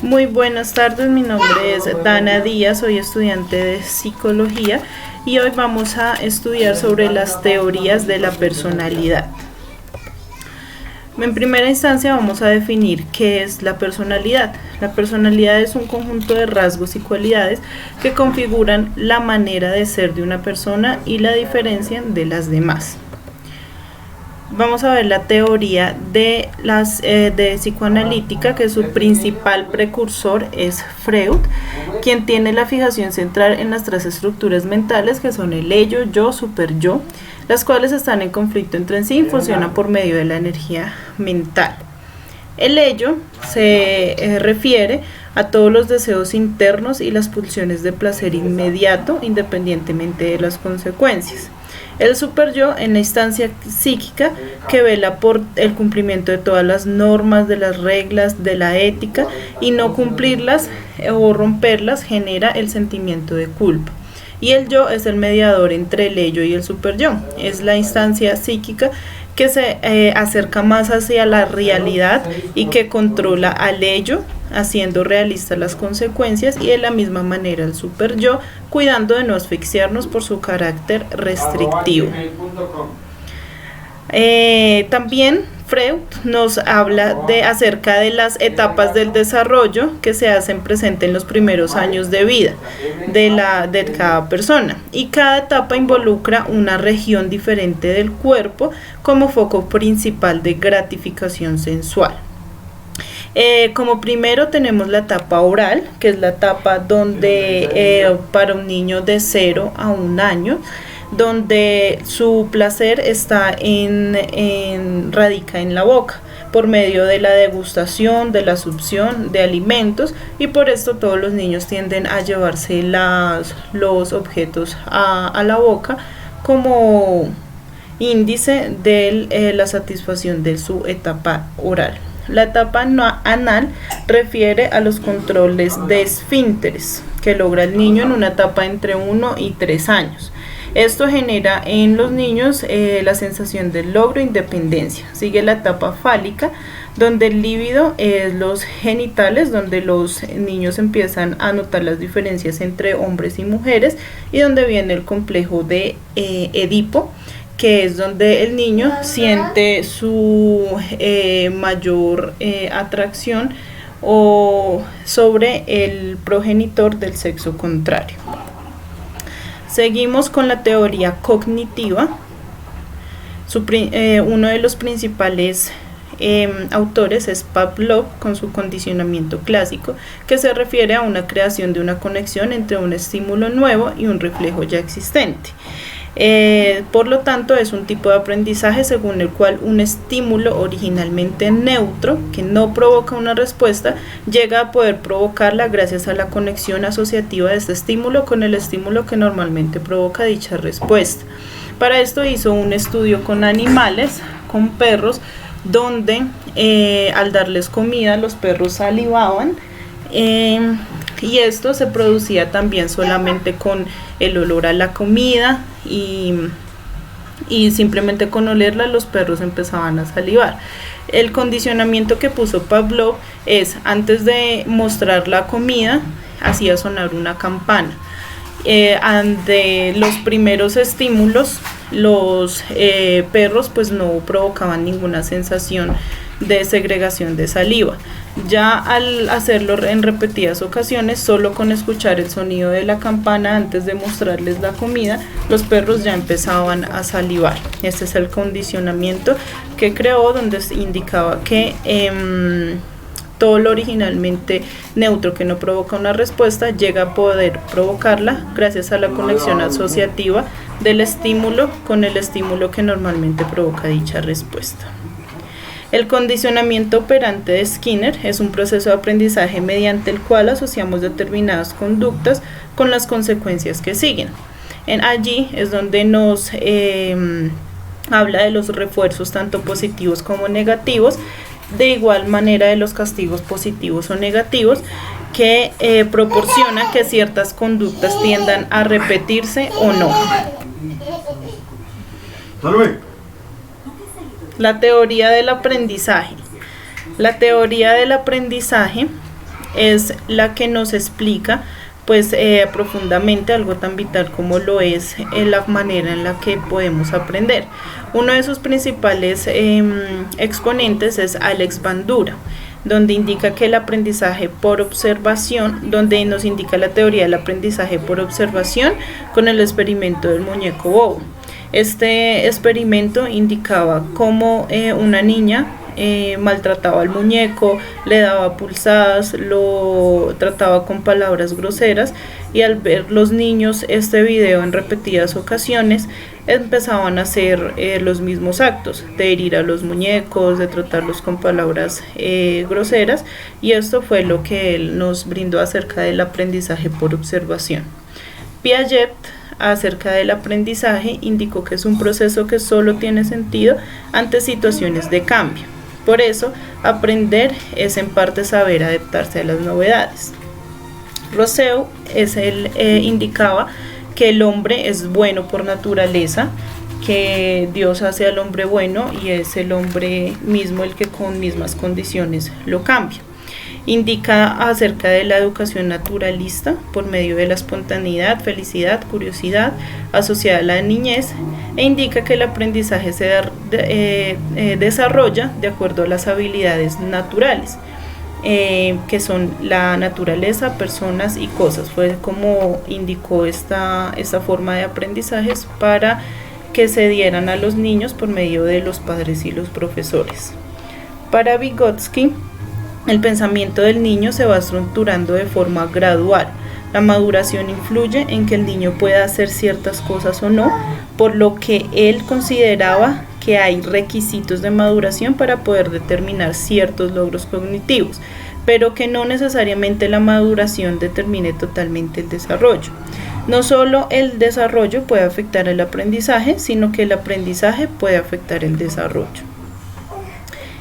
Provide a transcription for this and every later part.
Muy buenas tardes, mi nombre es Dana Díaz, soy estudiante de psicología y hoy vamos a estudiar sobre las teorías de la personalidad. En primera instancia vamos a definir qué es la personalidad. La personalidad es un conjunto de rasgos y cualidades que configuran la manera de ser de una persona y la diferencian de las demás. Vamos a ver la teoría de psicoanalítica, que su principal precursor es Freud, quien tiene la fijación central en las tres estructuras mentales que son el ello, yo, superyo, las cuales están en conflicto entre sí y funcionan por medio de la energía mental. El ello se refiere a todos los deseos internos y las pulsiones de placer inmediato, independientemente de las consecuencias. El superyo en la instancia psíquica que vela por el cumplimiento de todas las normas, de las reglas, de la ética, y no cumplirlas o romperlas genera el sentimiento de culpa. Y el yo es el mediador entre el ello y el superyo. Es la instancia psíquica que se acerca más hacia la realidad y que controla al ello, haciendo realistas las consecuencias, y de la misma manera el superyo, cuidando de no asfixiarnos por su carácter restrictivo. También Freud nos habla acerca de las etapas del desarrollo que se hacen presente en los primeros años de vida de cada persona, y cada etapa involucra una región diferente del cuerpo como foco principal de gratificación sensual. Como primero tenemos la etapa oral, que es la etapa donde para un niño de 0 a 1 año, donde su placer está radica en la boca, por medio de la degustación, de la succión de alimentos, y por esto todos los niños tienden a llevarse los objetos a la boca como índice de la satisfacción de su etapa oral. La etapa anal refiere a los controles de esfínteres que logra el niño en una etapa entre 1 y 3 años. Esto genera en los niños la sensación de logro e independencia. Sigue la etapa fálica, donde el líbido es los genitales, donde los niños empiezan a notar las diferencias entre hombres y mujeres, y donde viene el complejo de Edipo, que es donde el niño siente su mayor atracción sobre el progenitor del sexo contrario. Seguimos con la teoría cognitiva. Uno de los principales autores es Pavlov, con su condicionamiento clásico, que se refiere a una creación de una conexión entre un estímulo nuevo y un reflejo ya existente. Por lo tanto, es un tipo de aprendizaje según el cual un estímulo originalmente neutro, que no provoca una respuesta, llega a poder provocarla gracias a la conexión asociativa de este estímulo con el estímulo que normalmente provoca dicha respuesta. Para esto hizo un estudio con animales, con perros, donde al darles comida los perros salivaban, y esto se producía también solamente con el olor a la comida, y simplemente con olerla los perros empezaban a salivar. El condicionamiento que puso Pavlov es: antes de mostrar la comida hacía sonar una campana. Ante los primeros estímulos los perros pues no provocaban ninguna sensación de segregación de saliva. Ya al hacerlo en repetidas ocasiones, solo con escuchar el sonido de la campana antes de mostrarles la comida, los perros ya empezaban a salivar. Este es el condicionamiento que creó, donde se indicaba que todo lo originalmente neutro que no provoca una respuesta llega a poder provocarla gracias a la conexión asociativa del estímulo con el estímulo que normalmente provoca dicha respuesta. El condicionamiento operante de Skinner es un proceso de aprendizaje mediante el cual asociamos determinadas conductas con las consecuencias que siguen. Allí es donde nos habla de los refuerzos tanto positivos como negativos, de igual manera de los castigos positivos o negativos, que proporciona que ciertas conductas tiendan a repetirse o no. La teoría del aprendizaje. La teoría del aprendizaje es la que nos explica pues profundamente algo tan vital como lo es la manera en la que podemos aprender. Uno de sus principales exponentes es Alex Bandura, donde indica que el aprendizaje por observación, donde nos indica la teoría del aprendizaje por observación con el experimento del muñeco bobo. Este experimento indicaba cómo una niña maltrataba al muñeco, le daba pulsadas, lo trataba con palabras groseras, y al ver los niños este video en repetidas ocasiones empezaban a hacer los mismos actos de herir a los muñecos, de tratarlos con palabras groseras, y esto fue lo que él nos brindó acerca del aprendizaje por observación. Piaget, acerca del aprendizaje, indicó que es un proceso que solo tiene sentido ante situaciones de cambio. Por eso, aprender es en parte saber adaptarse a las novedades. Rousseau indicaba que el hombre es bueno por naturaleza, que Dios hace al hombre bueno y es el hombre mismo el que con mismas condiciones lo cambia. Indica acerca de la educación naturalista por medio de la espontaneidad, felicidad, curiosidad asociada a la niñez, e indica que el aprendizaje se desarrolla de acuerdo a las habilidades naturales, que son la naturaleza, personas y cosas. Fue como indicó esta forma de aprendizajes para que se dieran a los niños por medio de los padres y los profesores. Para Vygotsky, el pensamiento del niño se va estructurando de forma gradual. La maduración influye en que el niño pueda hacer ciertas cosas o no, por lo que él consideraba que hay requisitos de maduración para poder determinar ciertos logros cognitivos, pero que no necesariamente la maduración determine totalmente el desarrollo. No solo el desarrollo puede afectar el aprendizaje, sino que el aprendizaje puede afectar el desarrollo.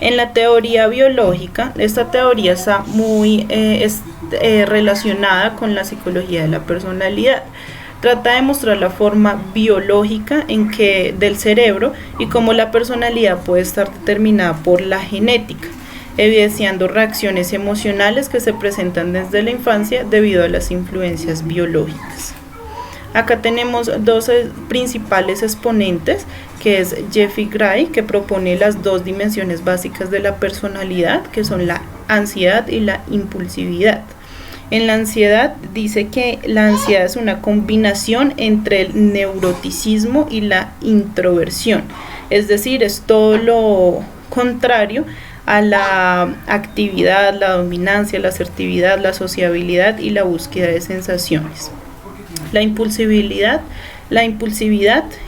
En la teoría biológica, esta teoría está muy relacionada con la psicología de la personalidad. Trata de mostrar la forma biológica del cerebro y cómo la personalidad puede estar determinada por la genética, evidenciando reacciones emocionales que se presentan desde la infancia debido a las influencias biológicas. Acá tenemos dos principales exponentes, que es Jeffrey Gray, que propone las dos dimensiones básicas de la personalidad, que son la ansiedad y la impulsividad. En la ansiedad dice que la ansiedad es una combinación entre el neuroticismo y la introversión, es decir, es todo lo contrario a la actividad, la dominancia, la asertividad, la sociabilidad y la búsqueda de sensaciones. La impulsividad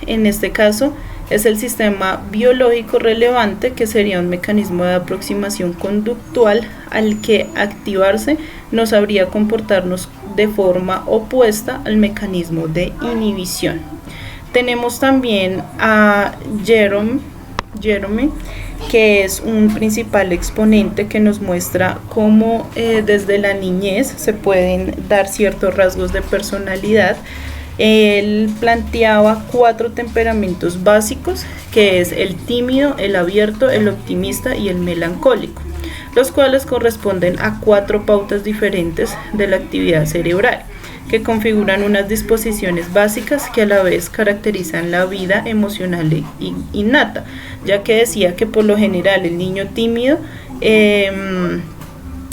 en este caso es el sistema biológico relevante, que sería un mecanismo de aproximación conductual al que activarse nos habría comportarnos de forma opuesta al mecanismo de inhibición. Tenemos también a Jerome, que es un principal exponente que nos muestra cómo desde la niñez se pueden dar ciertos rasgos de personalidad. Él planteaba 4 temperamentos básicos, que es el tímido, el abierto, el optimista y el melancólico, los cuales corresponden a 4 pautas diferentes de la actividad cerebral, que configuran unas disposiciones básicas que a la vez caracterizan la vida emocional innata, ya que decía que por lo general el niño tímido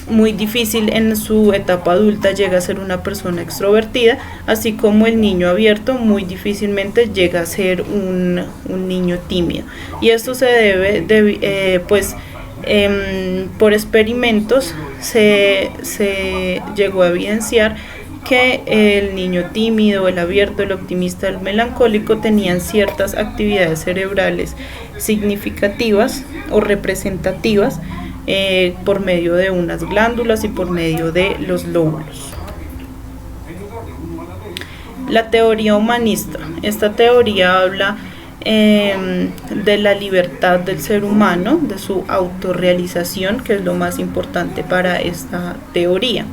muy difícil en su etapa adulta llega a ser una persona extrovertida, así como el niño abierto muy difícilmente llega a ser un niño tímido. Y esto se debe, por experimentos se llegó a evidenciar que el niño tímido, el abierto, el optimista, el melancólico tenían ciertas actividades cerebrales significativas o representativas por medio de unas glándulas y por medio de los lóbulos. La teoría humanista. Esta teoría habla de la libertad del ser humano, de su autorrealización, que es lo más importante para esta teoría.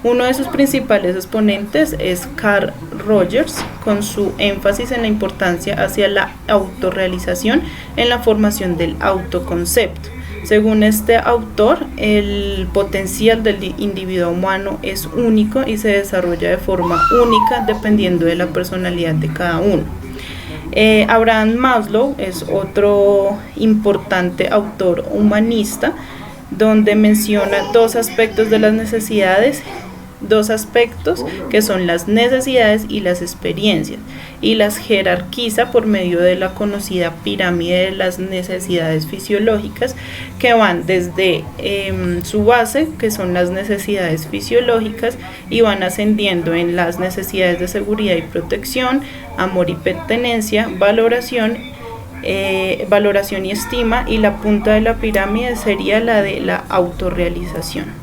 Uno de sus principales exponentes es Carl Rogers, con su énfasis en la importancia hacia la autorrealización en la formación del autoconcepto. Según este autor, el potencial del individuo humano es único y se desarrolla de forma única dependiendo de la personalidad de cada uno. Abraham Maslow es otro importante autor humanista donde menciona dos aspectos de las necesidades, dos aspectos que son las necesidades y las experiencias, y las jerarquiza por medio de la conocida pirámide de las necesidades fisiológicas, que van desde su base, que son las necesidades fisiológicas, y van ascendiendo en las necesidades de seguridad y protección, amor y pertenencia, valoración y estima, y la punta de la pirámide sería la de la autorrealización.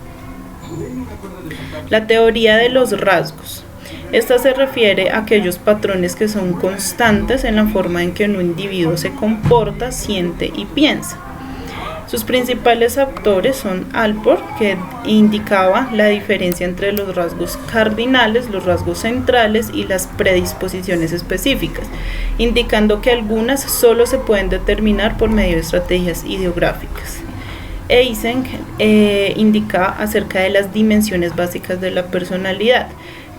La teoría de los rasgos. Esta se refiere a aquellos patrones que son constantes en la forma en que un individuo se comporta, siente y piensa. Sus principales autores son Allport, que indicaba la diferencia entre los rasgos cardinales, los rasgos centrales y las predisposiciones específicas, indicando que algunas solo se pueden determinar por medio de estrategias ideográficas. Eysenck indica acerca de las dimensiones básicas de la personalidad,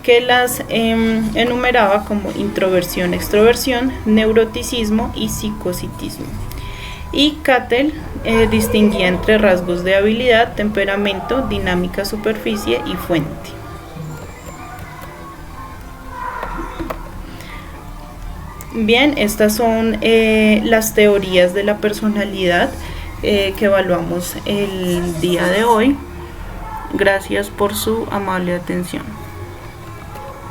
que las enumeraba como introversión, extroversión, neuroticismo y psicocitismo. Y Cattell distinguía entre rasgos de habilidad, temperamento, dinámica, superficie y fuente. Bien, estas son las teorías de la personalidad que evaluamos el día de hoy. Gracias por su amable atención.